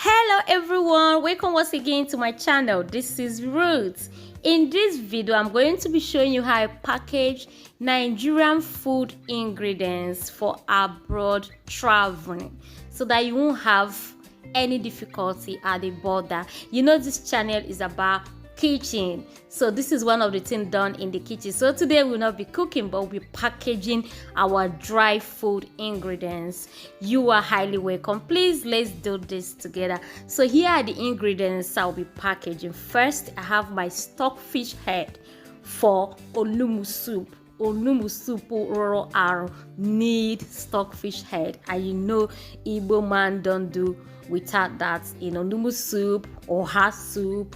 Hello everyone, welcome once again to my channel. This is Ruth. In this video I'm going to be showing you how I package Nigerian food ingredients for abroad traveling so that you won't have any difficulty at the border. You know this channel is about kitchen, so this is one of the things done in the kitchen. So today we'll not be cooking, but we'll be packaging our dry food ingredients. You are highly welcome. Please, let's do this together. So here are the ingredients I'll be packaging. First, I have my stockfish head for olumu soup. Olumu soup or need stockfish head, and you know Igbo man don't do without that. In olumu soup or ha soup,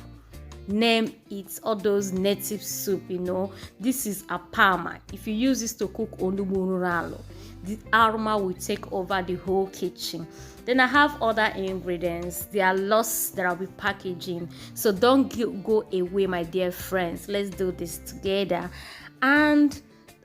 name it, all those native soup, you know. This is a parma. If you use this to cook onugbu, the aroma will take over the whole kitchen. Then I have other ingredients. They are lost that I'll be packaging, so don't go away, my dear friends. Let's do this together. And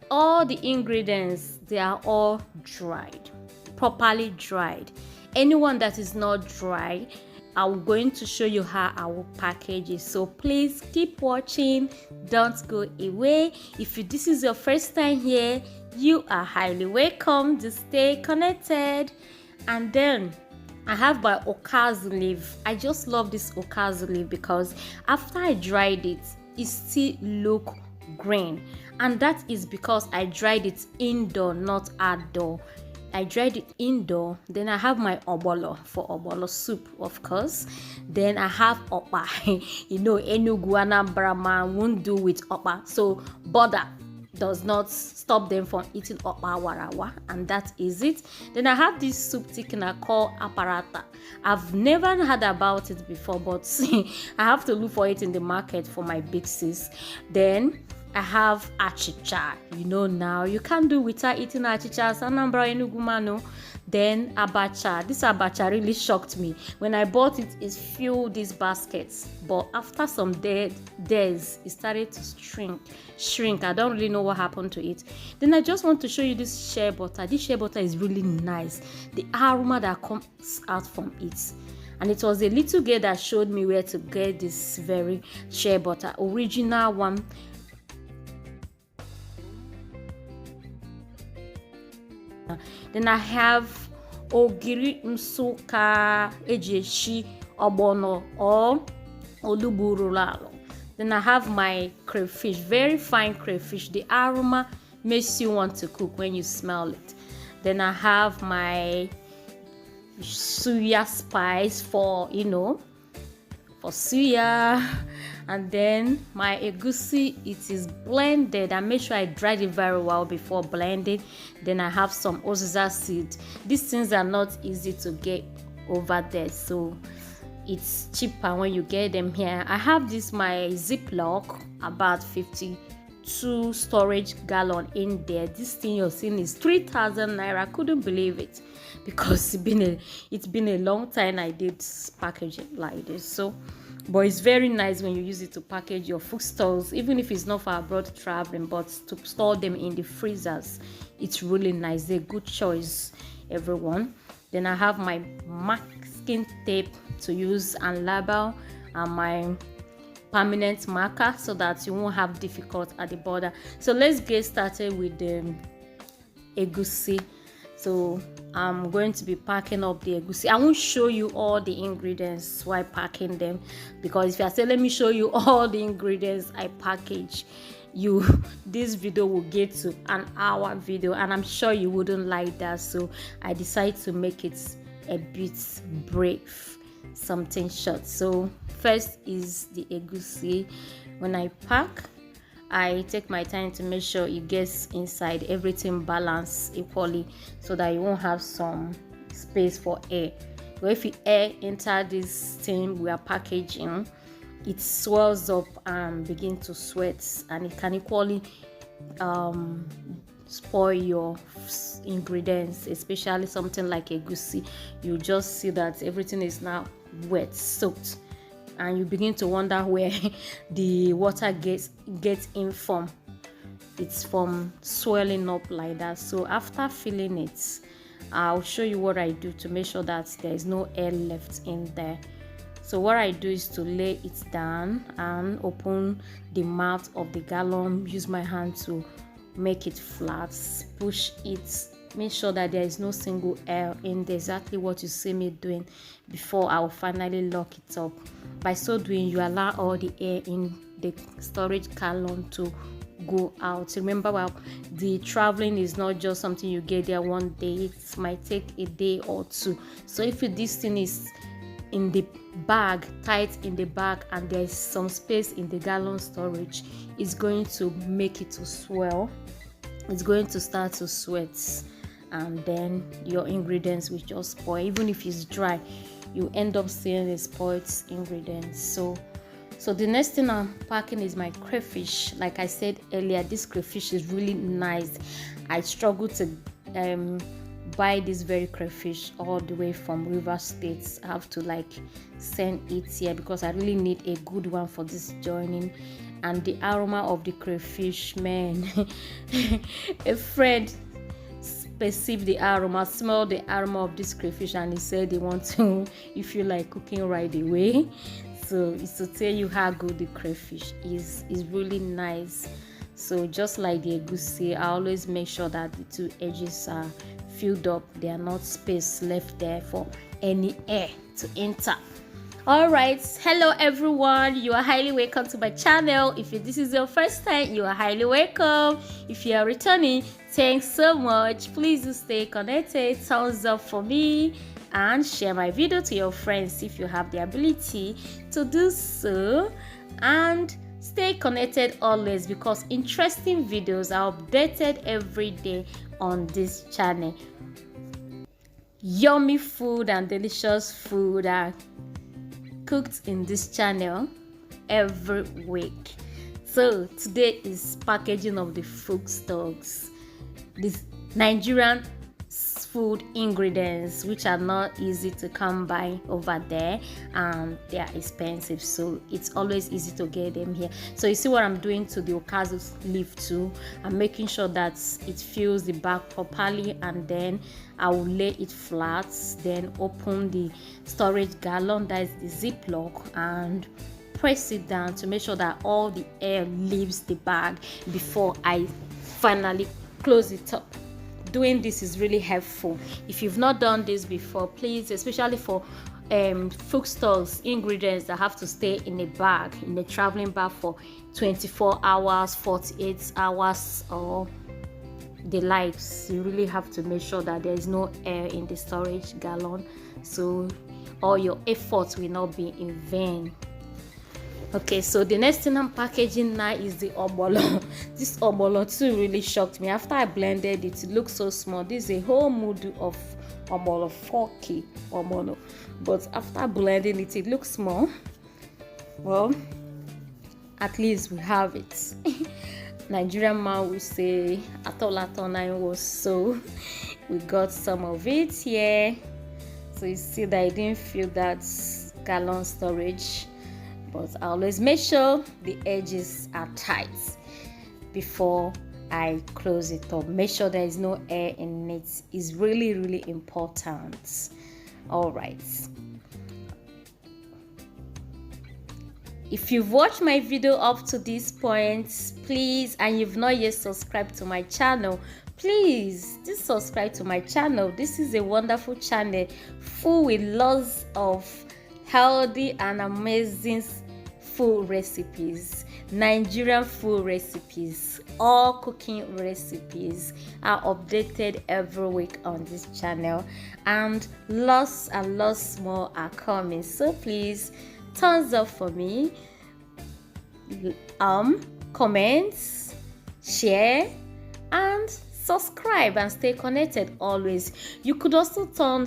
all the ingredients, they are all dried, properly dried. Anyone that is not dry, I'm going to show you how I will package it. So please keep watching, don't go away. If this is your first time here, you are highly welcome to stay connected. And then I have my Okaza leaf. I just love this Okaza leaf because after I dried it, it still look green, and that is because I dried it indoor, not outdoor. I dried it indoor. Then I have my obolo for obolo soup, of course. Then I have opa. You know, Enugu Anambra man won't do with opa, so border does not stop them from eating opa warawa, and that is it. Then I have this soup thickener called apparata. I've never heard about it before, but I have to look for it in the market for my big sis. Then I have Chitchat. You know, now you can't do without eating Chitchat. Anambra Enugu mano. Then Abacha. This Abacha really shocked me. When I bought it, it filled these baskets, but after some days it started to shrink. I don't really know what happened to it. Then I just want to show you this shea butter. This shea butter is really nice. The aroma that comes out from it. And it was a little girl that showed me where to get this very shea butter, original one. Then I have OGIRI Msuka Ejeshi Obono or Oluburulalo. Then I have my crayfish, very fine crayfish. The aroma makes you want to cook when you smell it. Then I have my suya spice for, you know, for suya. And then my egusi, it is blended. I make sure I dried it very well before blending. Then I have some Okaza seed. These things are not easy to get over there, so it's cheaper when you get them here. I have this my Ziploc, about 52 storage gallon in there. This thing you're seeing is 3,000 naira. I couldn't believe it because it's been a long time I did package it like this. So but it's very nice when you use it to package your food stores, even if it's not for abroad traveling, but to store them in the freezers. It's really nice. They're a good choice, everyone. Then I have my masking tape to use and label, and my permanent marker so that you won't have difficulty at the border. So let's get started with the egusi. So I'm going to be packing up the egusi. I won't show you all the ingredients while packing them, because if I say let me show you all the ingredients I package, this video will get to an hour video, and I'm sure you wouldn't like that. So I decided to make it a bit brief, something short. So first is the egusi. When I pack, I take my time to make sure it gets inside, everything balanced equally, so that you won't have some space for air. But if air enter this thing we are packaging, it swells up and begin to sweat, and it can equally spoil your ingredients, especially something like egusi. You just see that everything is now wet, soaked, and you begin to wonder where the water gets in from. It's from swelling up like that. So after filling it, I'll show you what I do to make sure that there is no air left in there. So what I do is to lay it down and open the mouth of the gallon, use my hand to make it flat, push it, make sure that there is no single air in there, exactly what you see me doing before I will finally lock it up. By so doing, you allow all the air in the storage gallon to go out. Remember, well, the traveling is not just something you get there one day, it might take a day or two. So if this thing is in the bag, tight in the bag, and there's some space in the gallon storage, it's going to make it to swell, it's going to start to sweat, and then your ingredients will just spoil. Even if it's dry, you end up seeing the spoiled ingredients. So the next thing I'm packing is my crayfish. Like I said earlier, this crayfish is really nice. I struggle to buy this very crayfish all the way from River State. I have to like send it here because I really need a good one for this joining. And the aroma of the crayfish, man. A friend perceived the aroma, smelled the aroma of this crayfish, and he said they want to, if you like cooking right away. So it's to tell you how good the crayfish is really nice. So just like the egusi, I always make sure that the two edges are filled up. There are not space left there for any air to enter. All right, hello everyone, you are highly welcome to my channel. If this is your first time, you are highly welcome. If you are returning, thanks so much. Please do stay connected, thumbs up for me, and share my video to your friends if you have the ability to do so. And stay connected always, because interesting videos are updated every day on this channel. Yummy food and delicious food are cooked in this channel every week. So today is packaging of the food stocks, this Nigerian food ingredients, which are not easy to come by over there, and they are expensive, so it's always easy to get them here. So you see what I'm doing to the Okaza leaf too. I'm making sure that it fills the bag properly, and then I will lay it flat, then open the storage gallon, that is the ziplock, and press it down to make sure that all the air leaves the bag before I finally close it up. Doing this is really helpful. If you've not done this before, please, especially for food stores ingredients that have to stay in a bag, in a traveling bag for 24 hours, 48 hours, or the likes, you really have to make sure that there is no air in the storage gallon, so all your efforts will not be in vain. Okay, so the next thing I'm packaging now is the obolo. This obolo too really shocked me. After I blended it, it looks so small. This is a whole mudu of obolo, 4K obolo, but after blending it, it looks small. Well, at least we have it. Nigerian man will say atol was, so we got some of it here. So you see that I didn't fill that gallon storage, but I always make sure the edges are tight before I close it up. Make sure there is no air in it. It's really important. All right, if you've watched my video up to this point, please, and you've not yet subscribed to my channel, please just subscribe to my channel. This is a wonderful channel full with lots of healthy and amazing food recipes. Nigerian food recipes, all cooking recipes are updated every week on this channel, and lots more are coming. So please, thumbs up for me, comments, share, and subscribe, and stay connected always. You could also turn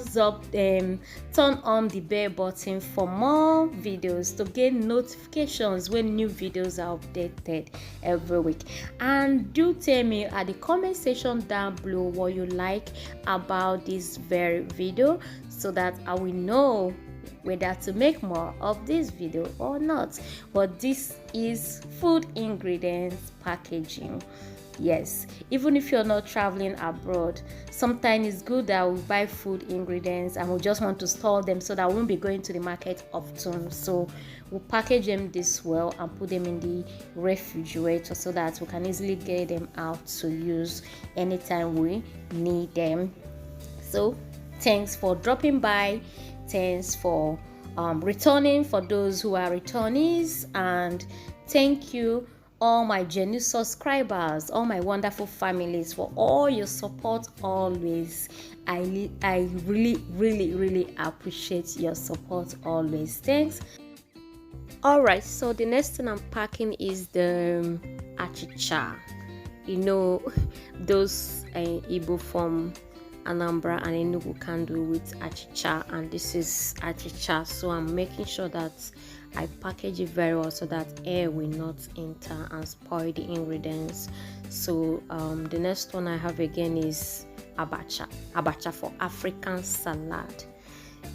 on the bell button for more videos to get notifications when new videos are updated every week. And do tell me at the comment section down below what you like about this very video, so that I will know whether to make more of this video or not. But this is food ingredients packaging. Yes, even if you're not traveling abroad, sometimes it's good that we buy food ingredients and we just want to store them so that we won't be going to the market often. So we'll package them this well and put them in the refrigerator so that we can easily get them out to use anytime we need them. So thanks for dropping by. Thanks for returning for those who are returnees, and thank you all my genuine subscribers, all my wonderful families, for all your support always. I really appreciate your support always. Thanks. All right, so the next thing I'm packing is the achicha. You know, those Igbo from Anambra and Enugu can do with achicha, and this is achicha, so I'm making sure that I package it very well so that air will not enter and spoil the ingredients. So the next one I have again is abacha for African salad.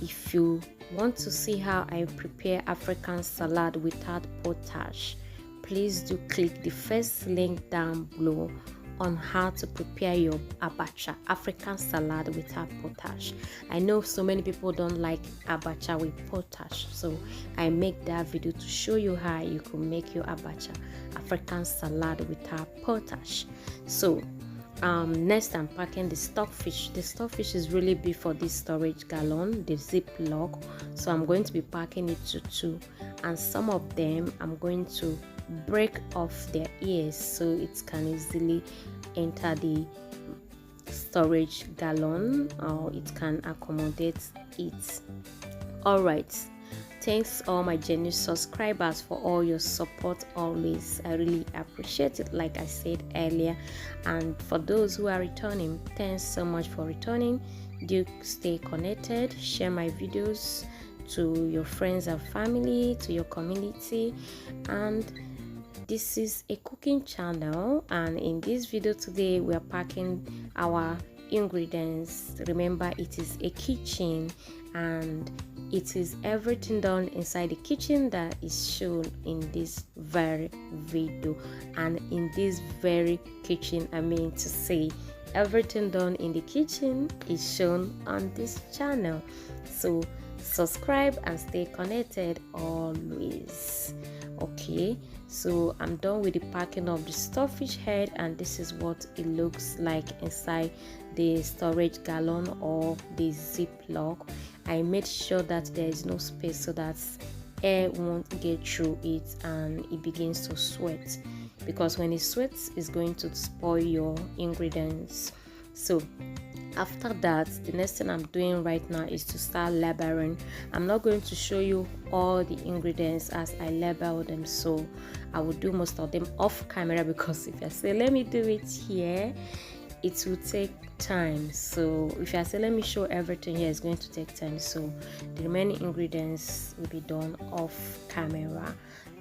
If you want to see how I prepare African salad without potash, please do click the first link down below on how to prepare your abacha African salad without potash. I know so many people don't like abacha with potash, so I make that video to show you how you can make your abacha African salad without potash. So next I'm packing the stockfish. The stockfish is really big for this storage gallon, the ziplock, so I'm going to be packing it to 2, and some of them I'm going to break off their ears so it can easily enter the storage gallon, or it can accommodate it. All right, thanks all my genuine subscribers for all your support always. I really appreciate it, like I said earlier. And for those who are returning, thanks so much for returning. Do stay connected, share my videos to your friends and family, to your community. And this is a cooking channel, and in this video today we are packing our ingredients. Remember, it is a kitchen and it is everything done inside the kitchen that is shown in this very video. And in this very kitchen, I mean to say, everything done in the kitchen is shown on this channel. So subscribe and stay connected always. Okay, so I'm done with the packing of the stockfish head, and this is what it looks like inside the storage gallon or the ziplock. I made sure that there is no space so that air won't get through it and it begins to sweat, because when it sweats it's going to spoil your ingredients. So after that, the next thing I'm doing right now is to start labeling. I'm not going to show you all the ingredients as I label them, so I will do most of them off camera, because if I say let me do it here, it will take time. So if I say let me show everything here, it's going to take time, so the remaining ingredients will be done off camera.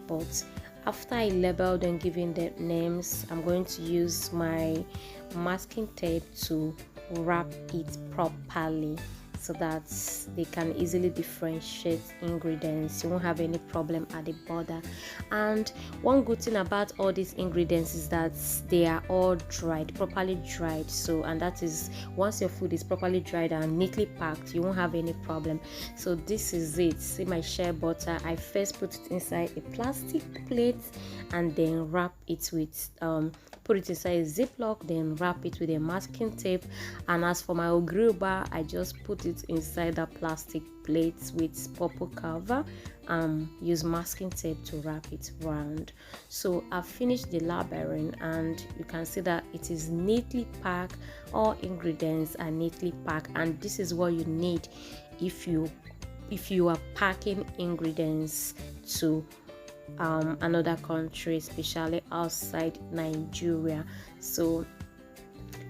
But after I labeled and giving them names, I'm going to use my masking tape to wrap it properly so that they can easily differentiate ingredients. You won't have any problem at the border. And one good thing about all these ingredients is that they are all dried, properly dried. So, and that is, once your food is properly dried and neatly packed, you won't have any problem. So this is it. See my shea butter, I first put it inside a plastic plate and then wrap it with put it inside a ziplock, then wrap it with a masking tape. And as for my OGIRI, I just put it inside a plastic plate with purple cover, use masking tape to wrap it round. So I've finished the labeling, and you can see that it is neatly packed. All ingredients are neatly packed, and this is what you need if you are packing ingredients to another country, especially outside Nigeria. So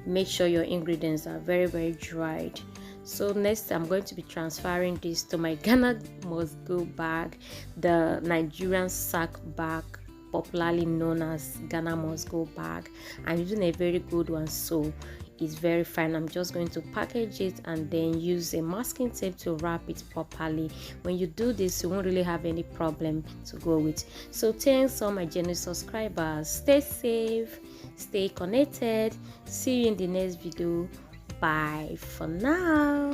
make sure your ingredients are very dried. So next I'm going to be transferring this to my Ghana must go bag, the Nigerian sack bag, popularly known as Ghana must go bag. I'm using a very good one, so is very fine. I'm just going to package it and then use a masking tape to wrap it properly. When you do this, you won't really have any problem to go with. So thanks all my genuine subscribers. Stay safe, stay connected. See you in the next video. Bye for now.